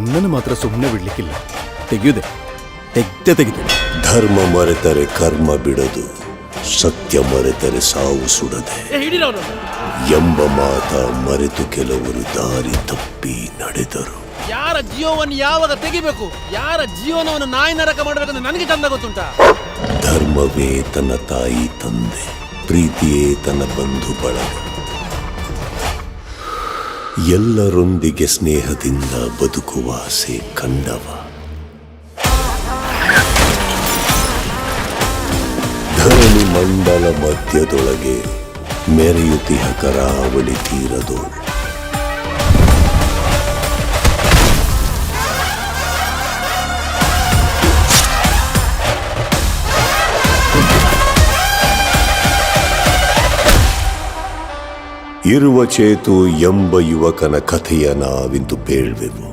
ನನ್ನನ್ನು ಮಾತ್ರ ಸುಮ್ಮನೆ ಬಿಡ್ಲಿಕ್ಕಿಲ್ಲ. ತೆಗೆಯುವುದೇ ತೆಗೆದು. ಧರ್ಮ ಮರೆತರೆ ಕರ್ಮ ಬಿಡದು, ಸತ್ಯ ಮರೆತರೆ ಸಾವು ಸುಡದೆ ಎಂಬ ಮಾತ ಮರೆತು ಕೆಲವರು ದಾರಿ ತಪ್ಪಿ ನಡೆದರು. ಯಾರ ಜೀವವನ್ನು ಯಾವಾಗ ತೆಗಿಬೇಕು, ಯಾರ ಜೀವನವನ್ನು ನಾಯಿ ನರಕ ಮಾಡಬೇಕಂತ ನನಗೆ ಚಂದ ಗೊತ್ತುಂಟಾ. ಧರ್ಮವೇ ತನ್ನ ತಾಯಿ ತಂದೆ, ಪ್ರೀತಿಯೇ ತನ್ನ ಬಂಧು ಬಳಗ, ಎಲ್ಲರೊಂದಿಗೆ ಸ್ನೇಹದಿಂದ ಬದುಕುವ ಆಸೆ ಕಂಡವ. ಧರಣಿ ಮಂಡಲ ಮಧ್ಯದೊಳಗೆ ಮೆರೆಯುತಿಹ ಕರಾವಳಿ ತೀರದೋಳು. ಇರುವ ಚೇತು ಎಂಬ ಯುವಕನ ಕಥೆಯ ನಾವಿಂದು ಬೇಳ್ವೆವು.